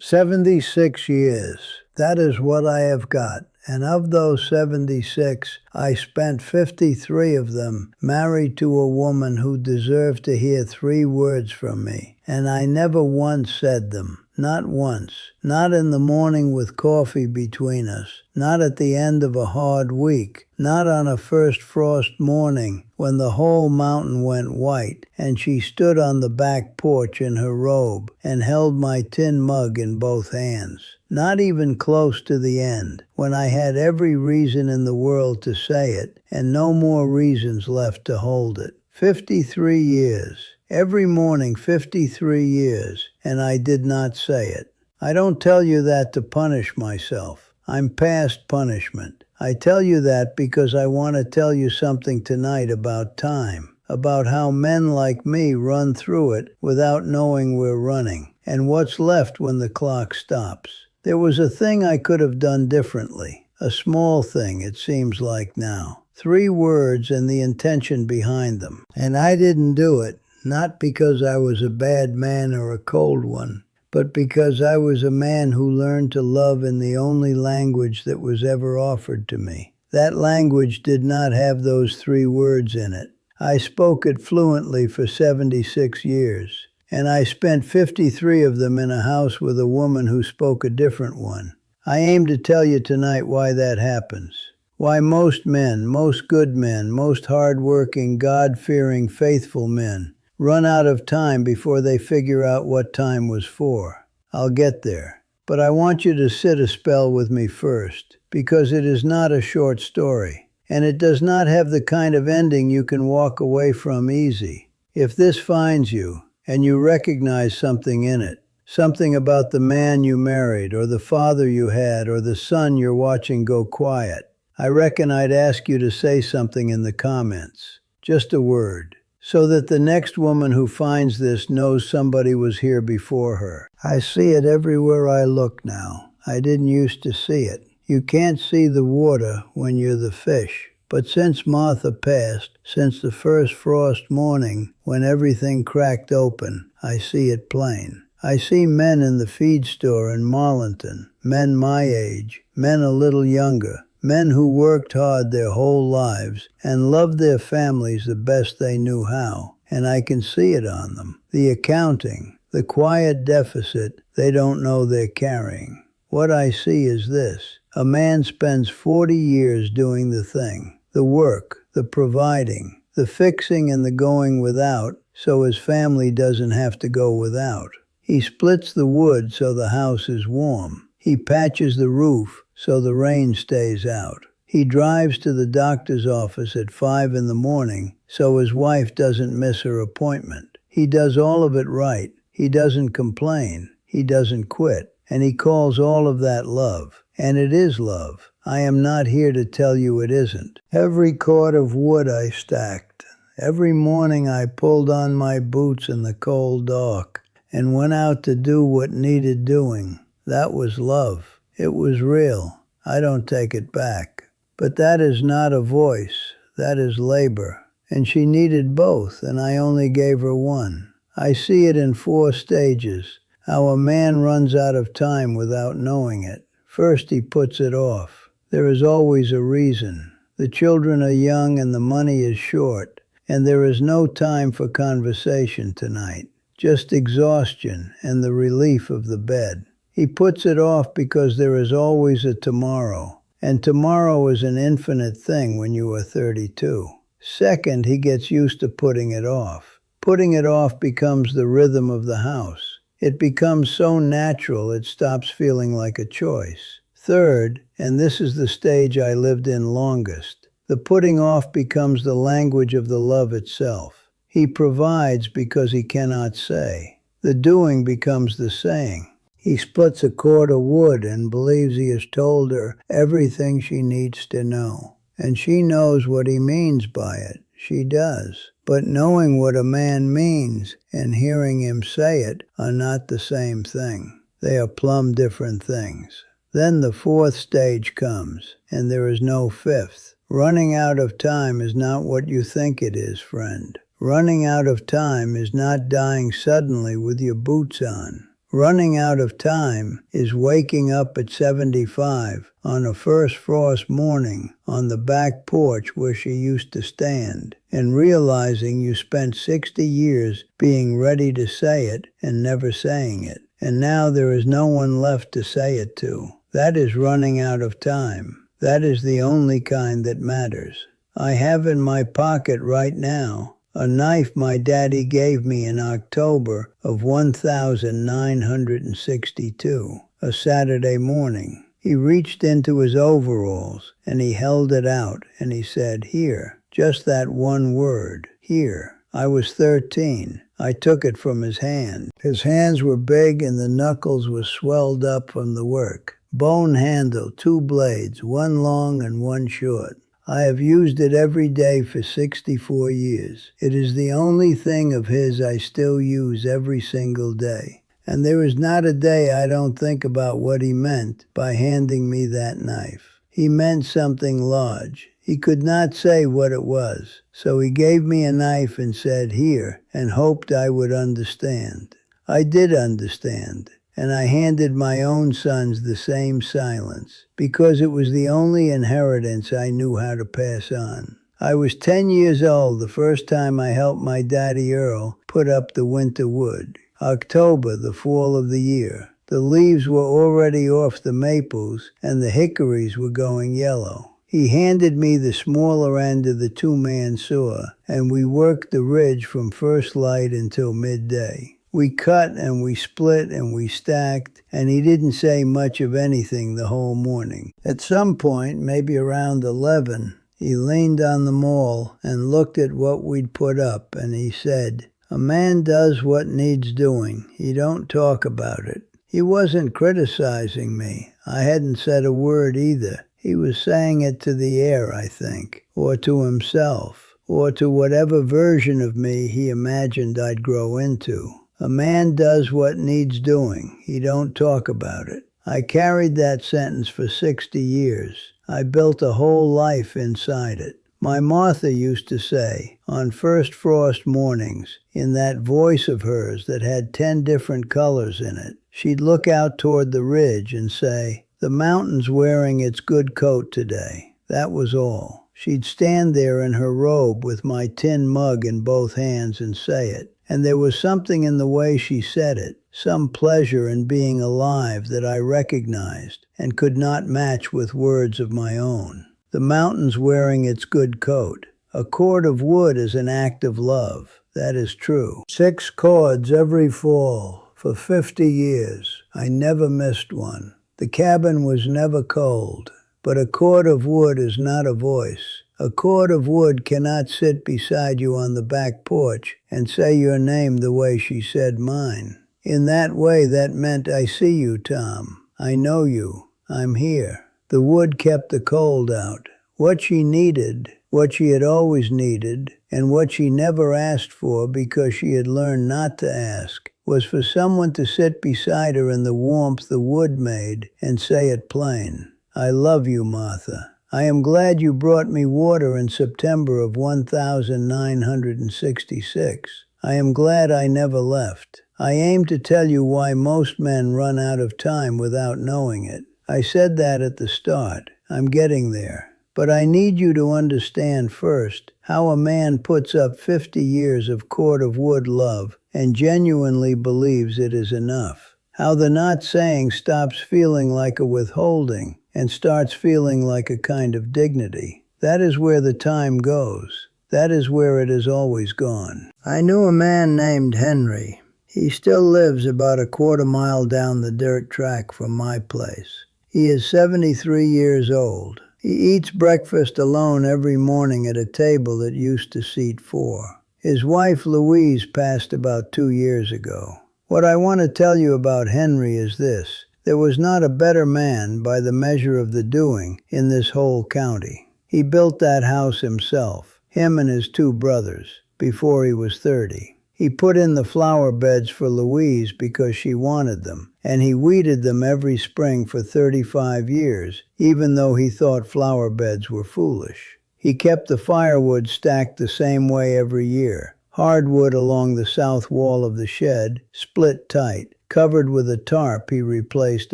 76 years. That is what I have got. And of those 76, I spent 53 of them married to a woman who deserved to hear 3 words from me. And I never once said them. Not once. Not in the morning with coffee between us. Not at the end of a hard week. Not on a first frost morning when the whole mountain went white and she stood on the back porch in her robe and held my tin mug in both hands. Not even close to the end, when I had every reason in the world to say it and no more reasons left to hold it. 53 years. Every morning 53 years, and I did not say it. I don't tell you that to punish myself. I'm past punishment. I tell you that because I want to tell you something tonight about time, about how men like me run through it without knowing we're running, and what's left when the clock stops. There was a thing I could have done differently, a small thing it seems like now. 3 words and the intention behind them, and I didn't do it. Not because I was a bad man or a cold one, but because I was a man who learned to love in the only language that was ever offered to me. That language did not have those 3 words in it. I spoke it fluently for 76 years, and I spent 53 of them in a house with a woman who spoke a different one. I aim to tell you tonight why that happens. Why most men, most good men, most hard-working, God-fearing, faithful men run out of time before they figure out what time was for. I'll get there. But I want you to sit a spell with me first, because it is not a short story, and it does not have the kind of ending you can walk away from easy. If this finds you, and you recognize something in it, something about the man you married, or the father you had, or the son you're watching go quiet, I reckon I'd ask you to say something in the comments. Just a word. So that the next woman who finds this knows somebody was here before her. I see it everywhere I look now. I didn't used to see it. You can't see the water when you're the fish. But since Martha passed, since the first frost morning when everything cracked open, I see it plain. I see men in the feed store in Marlinton, men my age, men a little younger, men who worked hard their whole lives and loved their families the best they knew how, and I can see it on them. The accounting, the quiet deficit they don't know they're carrying. What I see is this. A man spends 40 years doing the thing, the work, the providing, the fixing and the going without, so his family doesn't have to go without. He splits the wood so the house is warm. He patches the roof so the rain stays out. He drives to the doctor's office at 5 in the morning so his wife doesn't miss her appointment. He does all of it right. He doesn't complain. He doesn't quit. And he calls all of that love. And it is love. I am not here to tell you it isn't. Every cord of wood I stacked. Every morning I pulled on my boots in the cold dark and went out to do what needed doing. That was love. It was real. I don't take it back. But that is not a voice. That is labor. And she needed both, and I only gave her one. I see it in 4 stages, how a man runs out of time without knowing it. First, he puts it off. There is always a reason. The children are young and the money is short, and there is no time for conversation tonight. Just exhaustion and the relief of the bed. He puts it off because there is always a tomorrow, and tomorrow is an infinite thing when you are 32. Second, he gets used to putting it off. Putting it off becomes the rhythm of the house. It becomes so natural it stops feeling like a choice. Third, and this is the stage I lived in longest, the putting off becomes the language of the love itself. He provides because he cannot say. The doing becomes the saying. He splits a cord of wood and believes he has told her everything she needs to know. And she knows what he means by it. She does. But knowing what a man means and hearing him say it are not the same thing. They are plumb different things. Then the 4th stage comes, and there is no 5th. Running out of time is not what you think it is, friend. Running out of time is not dying suddenly with your boots on. Running out of time is waking up at 75 on a first frost morning on the back porch where she used to stand, and realizing you spent 60 years being ready to say it and never saying it, and now there is no one left to say it to. That is running out of time. That is the only kind that matters. I have in my pocket right now a knife my daddy gave me in October of 1962, a Saturday morning. He reached into his overalls and he held it out and he said, "Here," just that one word, "here." I was 13. I took it from his hand. His hands were big and the knuckles were swelled up from the work. Bone handle, 2 blades, one long and one short. I have used it every day for 64 years. It is the only thing of his I still use every single day. And there is not a day I don't think about what he meant by handing me that knife. He meant something large. He could not say what it was, so he gave me a knife and said, "Here," and hoped I would understand. I did understand. And I handed my own sons the same silence, because it was the only inheritance I knew how to pass on. I was 10 years old the first time I helped my daddy Earl put up the winter wood. October, the fall of the year. The leaves were already off the maples and the hickories were going yellow. He handed me the smaller end of the 2-man saw, and we worked the ridge from first light until midday. We cut and we split and we stacked, and he didn't say much of anything the whole morning. At some point, maybe around 11, he leaned on the maul and looked at what we'd put up, and he said, "A man does what needs doing. He don't talk about it." He wasn't criticizing me. I hadn't said a word either. He was saying it to the air, I think, or to himself, or to whatever version of me he imagined I'd grow into. A man does what needs doing. He don't talk about it. I carried that sentence for 60 years. I built a whole life inside it. My Martha used to say, on first frost mornings, in that voice of hers that had 10 different colors in it, she'd look out toward the ridge and say, "The mountain's wearing its good coat today." That was all. She'd stand there in her robe with my tin mug in both hands and say it. And there was something in the way she said it, some pleasure in being alive that I recognized and could not match with words of my own. The mountain's wearing its good coat. A cord of wood is an act of love. That is true. 6 cords every fall for 50 years. I never missed one. The cabin was never cold. But a cord of wood is not a voice. A cord of wood cannot sit beside you on the back porch and say your name the way she said mine. In that way, that meant, "I see you, Tom. I know you. I'm here." The wood kept the cold out. What she needed, what she had always needed, and what she never asked for because she had learned not to ask, was for someone to sit beside her in the warmth the wood made and say it plain. "I love you, Martha. I am glad you brought me water in September of 1966. I am glad I never left. I aim to tell you why most men run out of time without knowing it. I said that at the start. I'm getting there. But I need you to understand first how a man puts up 50 years of cord of wood love and genuinely believes it is enough. How the not saying stops feeling like a withholding and starts feeling like a kind of dignity. That is where the time goes. That is where it has always gone. I knew a man named Henry. He still lives about a quarter-mile down the dirt track from my place. He is 73 years old. He eats breakfast alone every morning at a table that used to seat 4. His wife Louise passed about 2 years ago. What I want to tell you about Henry is this. There was not a better man, by the measure of the doing, in this whole county. He built that house himself, him and his 2 brothers, before he was 30. He put in the flower beds for Louise because she wanted them, and he weeded them every spring for 35 years, even though he thought flower beds were foolish. He kept the firewood stacked the same way every year. Hardwood along the south wall of the shed, split tight, covered with a tarp he replaced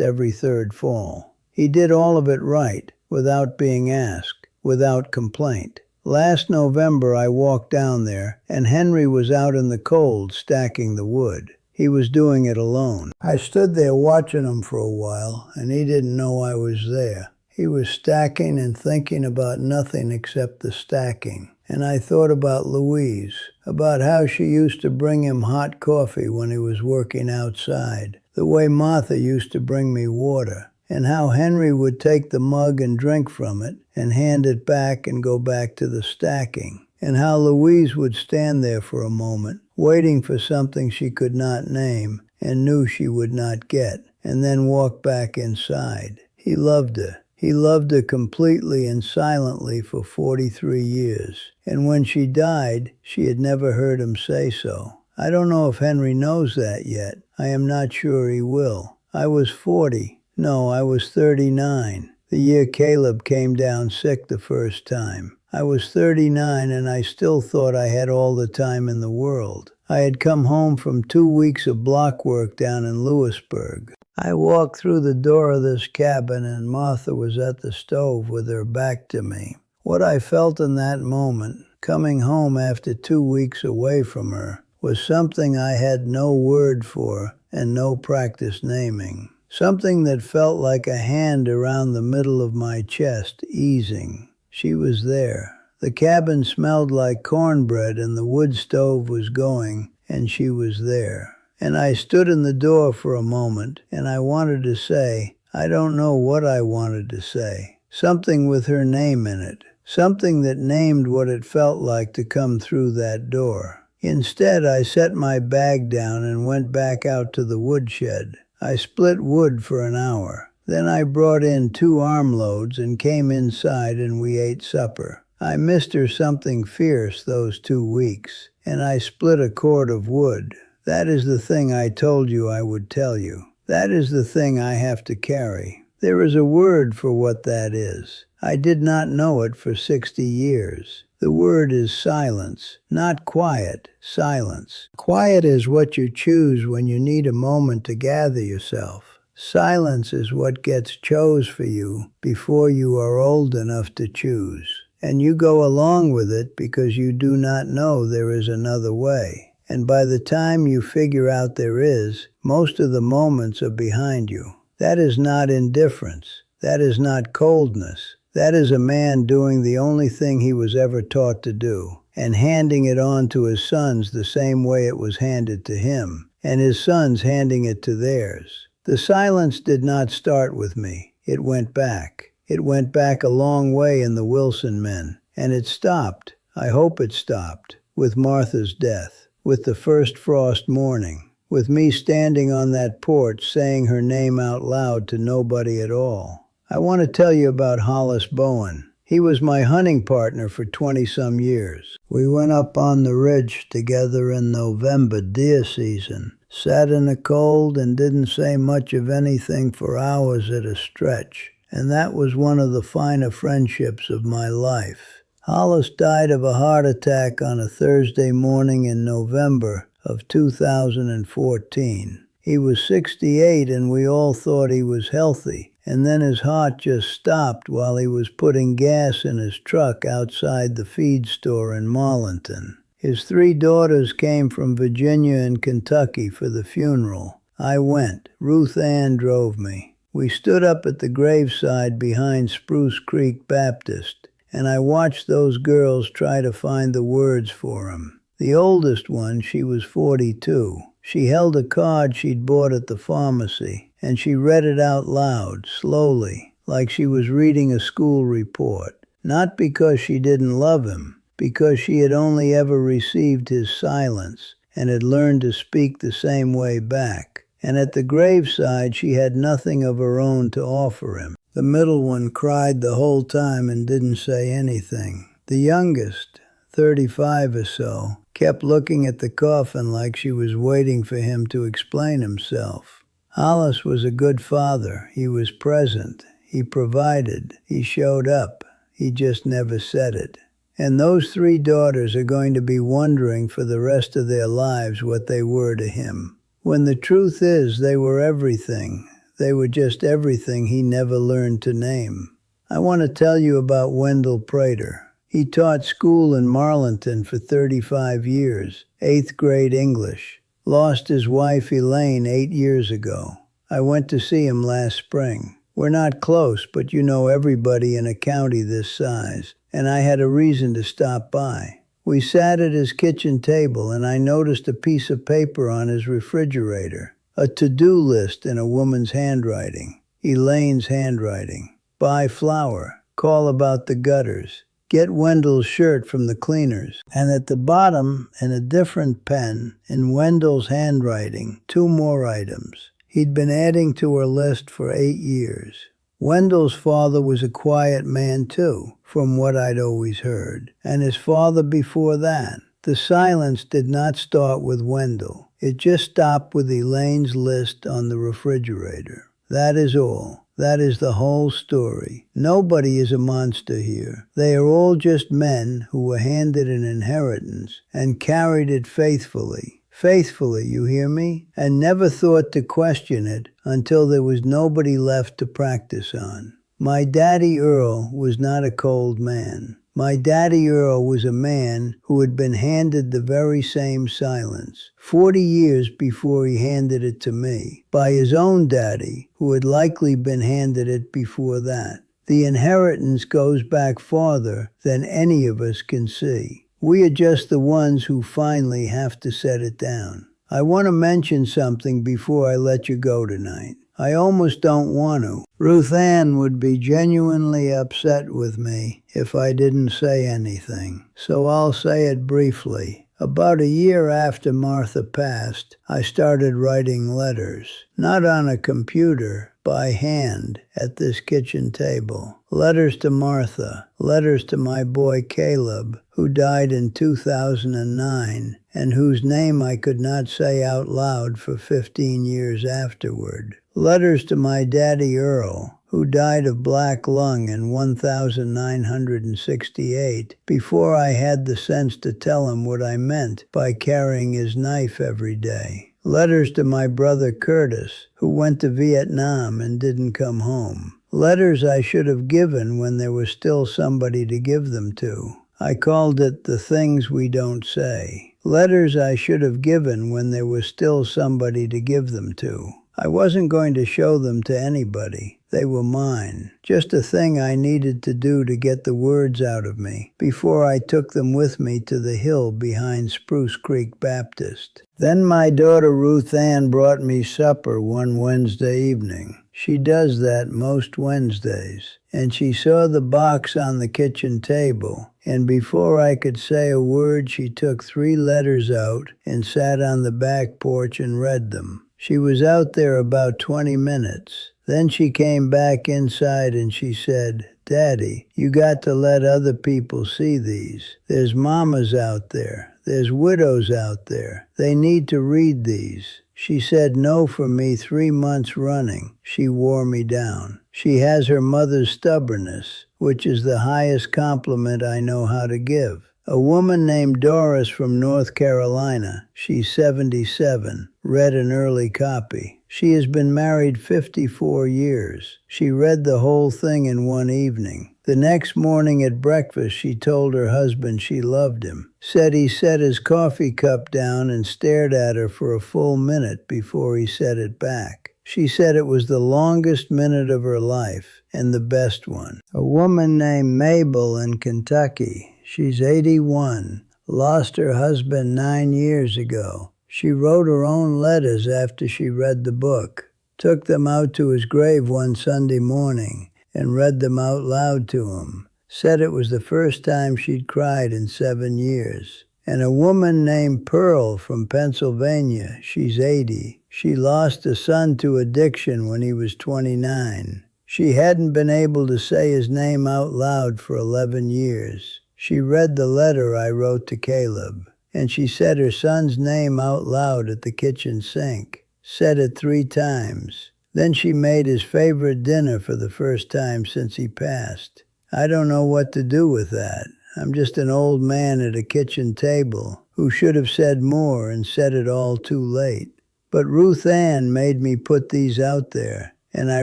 every third fall. He did all of it right, without being asked, without complaint. Last November I walked down there, and Henry was out in the cold stacking the wood. He was doing it alone. I stood there watching him for a while, and he didn't know I was there. He was stacking and thinking about nothing except the stacking. And I thought about Louise, about how she used to bring him hot coffee when he was working outside, the way Martha used to bring me water, and how Henry would take the mug and drink from it and hand it back and go back to the stacking, and how Louise would stand there for a moment, waiting for something she could not name and knew she would not get, and then walk back inside. He loved her. He loved her completely and silently for 43 years. And when she died, she had never heard him say so. I don't know if Henry knows that yet. I am not sure he will. I was 40. No, I was 39. The year Caleb came down sick the first time. I was 39 and I still thought I had all the time in the world. I had come home from 2 weeks of block work down in Lewisburg. I walked through the door of this cabin and Martha was at the stove with her back to me. What I felt in that moment, coming home after 2 weeks away from her, was something I had no word for and no practice naming. Something that felt like a hand around the middle of my chest, easing. She was there. The cabin smelled like cornbread and the wood stove was going, and she was there. And I stood in the door for a moment, and I wanted to say, I don't know what I wanted to say. Something with her name in it. Something that named what it felt like to come through that door. Instead, I set my bag down and went back out to the woodshed. I split wood for an hour. Then I brought in 2 armloads and came inside and we ate supper. I missed her something fierce those 2 weeks, and I split a cord of wood. That is the thing I told you I would tell you. That is the thing I have to carry. There is a word for what that is. I did not know it for 60 years. The word is silence, not quiet, silence. Quiet is what you choose when you need a moment to gather yourself. Silence is what gets chose for you before you are old enough to choose. And you go along with it because you do not know there is another way. And by the time you figure out there is, most of the moments are behind you. That is not indifference. That is not coldness. That is a man doing the only thing he was ever taught to do, and handing it on to his sons the same way it was handed to him, and his sons handing it to theirs. The silence did not start with me. It went back. It went back a long way in the Wilson men, and it stopped, I hope it stopped, with Martha's death, with the first frost morning, with me standing on that porch saying her name out loud to nobody at all. I want to tell you about Hollis Bowen. He was my hunting partner for 20-some years. We went up on the ridge together in November, deer season, sat in the cold and didn't say much of anything for hours at a stretch. And that was one of the finer friendships of my life. Hollis died of a heart attack on a Thursday morning in November of 2014. He was 68 and we all thought he was healthy. And then his heart just stopped while he was putting gas in his truck outside the feed store in Marlinton. His 3 daughters came from Virginia and Kentucky for the funeral. I went. Ruth Ann drove me. We stood up at the graveside behind Spruce Creek Baptist, and I watched those girls try to find the words for him. The oldest one, she was 42. She held a card she'd bought at the pharmacy, and she read it out loud, slowly, like she was reading a school report. Not because she didn't love him, because she had only ever received his silence and had learned to speak the same way back. And at the graveside she had nothing of her own to offer him. The middle one cried the whole time and didn't say anything. The youngest, 35 or so, kept looking at the coffin like she was waiting for him to explain himself. Hollis was a good father. He was present. He provided. He showed up. He just never said it. And those 3 daughters are going to be wondering for the rest of their lives what they were to him. when the truth is they were everything. They were just everything he never learned to name. I want to tell you about Wendell Prater. He taught school in Marlinton for 35 years, 8th grade English. Lost his wife Elaine 8 years ago. I went to see him last spring. We're not close, but you know everybody in a county this size, and I had a reason to stop by. We sat at his kitchen table, and I noticed a piece of paper on his refrigerator, a to-do list in a woman's handwriting, Elaine's handwriting. Buy flour, call about the gutters, get Wendell's shirt from the cleaners. And at the bottom, in a different pen, in Wendell's handwriting, 2 more items. He'd been adding to her list for 8 years. Wendell's father was a quiet man too, from what I'd always heard, and his father before that. The silence did not start with Wendell. It just stopped with Elaine's list on the refrigerator. That is all. That is the whole story. Nobody is a monster here. They are all just men who were handed an inheritance and carried it faithfully. Faithfully, you hear me? And never thought to question it until there was nobody left to practice on. My daddy Earl was not a cold man. My daddy Earl was a man who had been handed the very same silence, 40 years before he handed it to me, by his own daddy, who had likely been handed it before that. The inheritance goes back farther than any of us can see. We are just the ones who finally have to set it down. I want to mention something before I let you go tonight. I almost don't want to. Ruth Ann would be genuinely upset with me if I didn't say anything, so I'll say it briefly. About a year after Martha passed, I started writing letters, not on a computer, by hand at this kitchen table. Letters to Martha, letters to my boy Caleb, who died in 2009, and whose name I could not say out loud for 15 years afterward. Letters to my daddy Earl, who died of black lung in 1968, before I had the sense to tell him what I meant by carrying his knife every day. Letters to my brother Curtis, who went to Vietnam and didn't come home. Letters I should have given when there was still somebody to give them to. I called it the things we don't say. Letters I should have given when there was still somebody to give them to. I wasn't going to show them to anybody. They were mine. Just a thing I needed to do to get the words out of me before I took them with me to the hill behind Spruce Creek Baptist. Then my daughter Ruth Ann brought me supper one Wednesday evening. She does that most Wednesdays. And she saw the box on the kitchen table. And before I could say a word, she took 3 letters out and sat on the back porch and read them. She was out there about 20 minutes. Then she came back inside and she said, "Daddy, you got to let other people see these. There's mamas out there. There's widows out there. They need to read these." She said no for me 3 months running. She wore me down. She has her mother's stubbornness, which is the highest compliment I know how to give. A woman named Doris from North Carolina, she's 77, read an early copy. She has been married 54 years. She read the whole thing in one evening. The next morning at breakfast, she told her husband she loved him. Said he set his coffee cup down and stared at her for a full minute before he set it back. She said it was the longest minute of her life and the best one. A woman named Mabel in Kentucky. She's 81, lost her husband 9 years ago. She wrote her own letters after she read the book, took them out to his grave one Sunday morning and read them out loud to him. Said it was the first time she'd cried in 7 years. And a woman named Pearl from Pennsylvania, she's 80. She lost a son to addiction when he was 29. She hadn't been able to say his name out loud for 11 years. She read the letter I wrote to Caleb, and she said her son's name out loud at the kitchen sink. Said it 3 times. Then she made his favorite dinner for the first time since he passed. I don't know what to do with that. I'm just an old man at a kitchen table who should have said more and said it all too late. But Ruth Ann made me put these out there, and I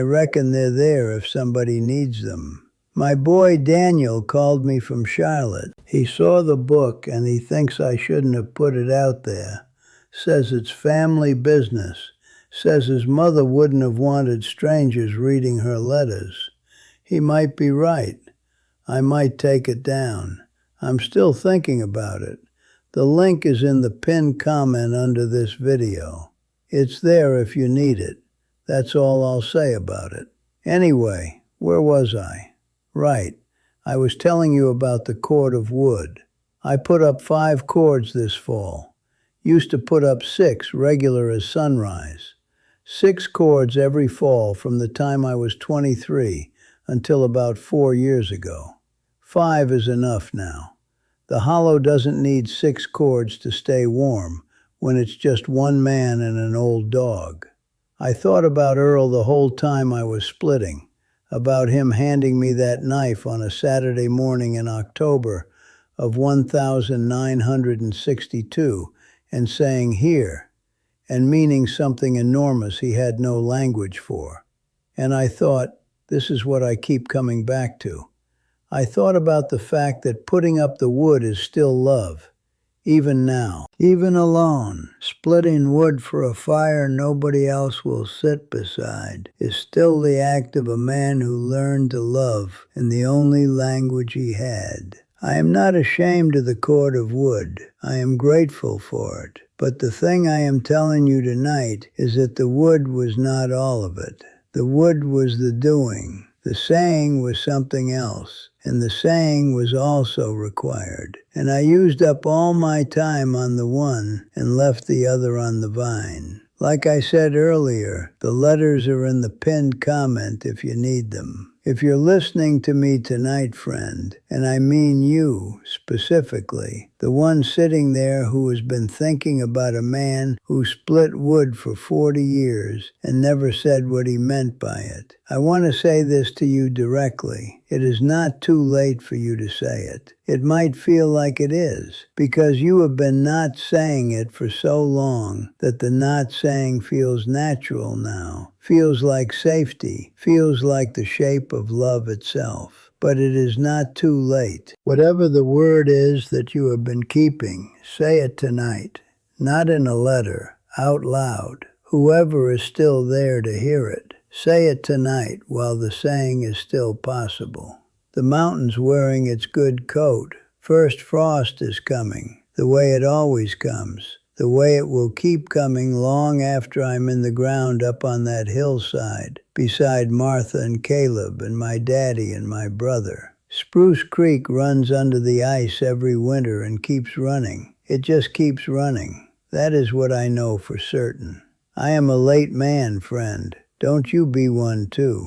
reckon they're there if somebody needs them. My boy Daniel called me from Charlotte. He saw the book and he thinks I shouldn't have put it out there. Says it's family business. Says his mother wouldn't have wanted strangers reading her letters. He might be right. I might take it down. I'm still thinking about it. The link is in the pinned comment under this video. It's there if you need it. That's all I'll say about it. Anyway, where was I? Right. I was telling you about the cord of wood. I put up 5 cords this fall. Used to put up 6 regular as sunrise. 6 cords every fall from the time I was 23 until about 4 years ago. 5 is enough now. The hollow doesn't need 6 cords to stay warm when it's just one man and an old dog. I thought about Earl the whole time I was splitting, about him handing me that knife on a Saturday morning in October of 1962 and saying, "Here," and meaning something enormous he had no language for. And I thought, this is what I keep coming back to. I thought about the fact that putting up the wood is still love, even now. Even alone, splitting wood for a fire nobody else will sit beside is still the act of a man who learned to love in the only language he had. I am not ashamed of the cord of wood. I am grateful for it. But the thing I am telling you tonight is that the wood was not all of it. The wood was the doing. The saying was something else, and the saying was also required. And I used up all my time on the one and left the other on the vine. Like I said earlier, the letters are in the pinned comment if you need them. If you're listening to me tonight, friend, and I mean you specifically, the one sitting there who has been thinking about a man who split wood for 40 years and never said what he meant by it, I want to say this to you directly. It is not too late for you to say it. It might feel like it is, because you have been not saying it for so long that the not saying feels natural now, feels like safety, feels like the shape of love itself. But it is not too late. Whatever the word is that you have been keeping, say it tonight, not in a letter, out loud. Whoever is still there to hear it, say it tonight while the saying is still possible. The mountain's wearing its good coat. First frost is coming, the way it always comes, the way it will keep coming long after I'm in the ground up on that hillside, beside Martha and Caleb and my daddy and my brother. Spruce Creek runs under the ice every winter and keeps running. It just keeps running. That is what I know for certain. I am a late man, friend. Don't you be one too.